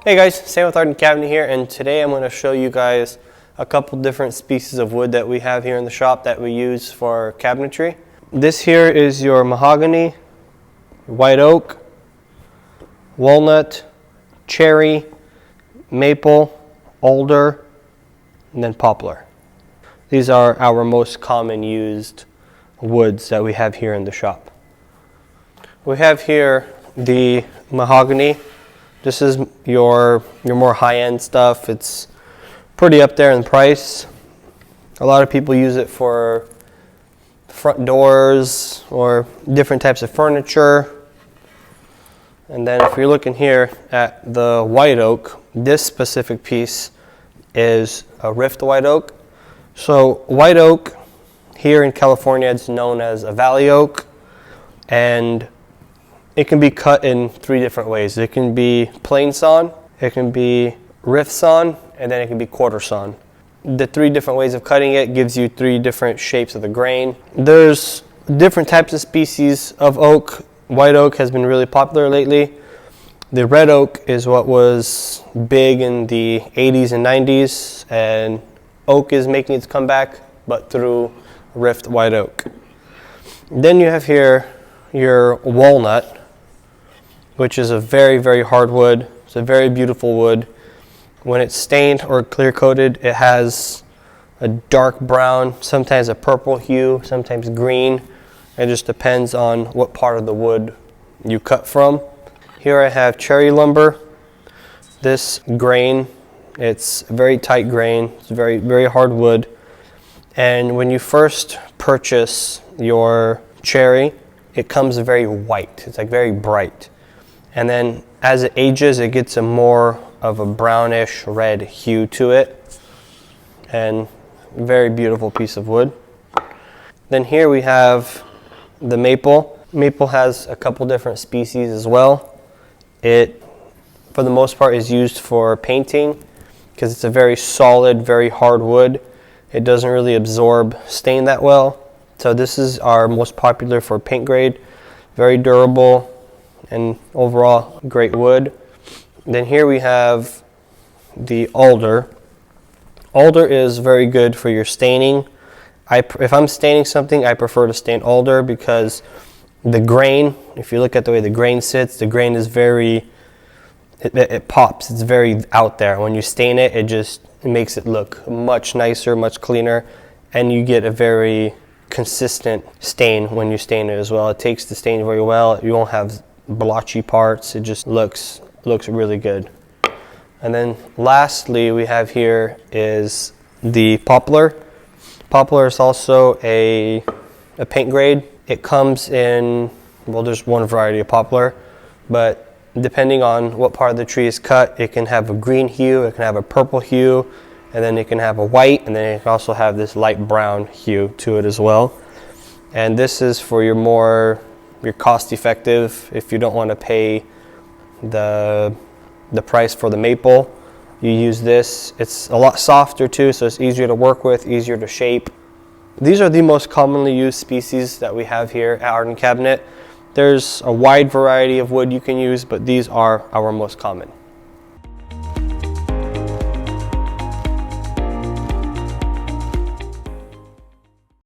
Hey guys, Sam with Custom Cabinet here, and today I'm going to show you guys a couple different species of wood that we have here in the shop that we use for cabinetry. This here is your mahogany, white oak, walnut, cherry, maple, alder, and then poplar. These are our most common used woods that we have here in the shop. We have here the mahogany. This is your more high-end stuff. It's pretty up there in price. A lot of people use it for front doors or different types of furniture. And then if you're looking here at the white oak, this specific piece is a rift white oak. So white oak here in California, it's known as a valley oak, and it can be cut in three different ways. It can be plain sawn, it can be rift sawn, and then it can be quarter sawn. The three different ways of cutting it gives you three different shapes of the grain. There's different types of species of oak. White oak has been really popular lately. The red oak is what was big in the 80s and 90s, and oak is making its comeback, but through rift white oak. Then you have here your walnut, which is a very, very hard wood. It's a very beautiful wood. When it's stained or clear coated, it has a dark brown, sometimes a purple hue, sometimes green. It just depends on what part of the wood you cut from. Here I have cherry lumber. This grain, it's very tight grain. It's very, very hard wood. And when you first purchase your cherry, it comes very white. It's like very bright. And then as it ages, it gets a more of a brownish red hue to it. And very beautiful piece of wood. Then here we have the maple. Maple has a couple different species as well. It, for the most part, is used for painting because it's a very solid, very hard wood. It doesn't really absorb stain that well. So this is our most popular for paint grade. Very durable and overall great wood. Then here we have the alder. Alder is very good for your staining. If I'm staining something, I prefer to stain alder because the grain, if you look at the way the grain sits, the grain is very, it pops. It's very out there. When you stain it, it makes it look much nicer, much cleaner, and you get a very consistent stain when you stain it as well. It takes the stain very well. You won't have blotchy parts. It just looks really good. And then lastly we have here is the poplar. Poplar is also a paint grade. It comes in, well, there's one variety of poplar, but depending on what part of the tree is cut, it can have a green hue, it can have a purple hue, and then it can have a white, and then it can also have this light brown hue to it as well. And this is for your cost effective. If you don't want to pay the price for the maple, you use this. It's a lot softer too, so it's easier to work with, easier to shape. These are the most commonly used species that we have here at Custom Cabinet. There's a wide variety of wood you can use, but these are our most common.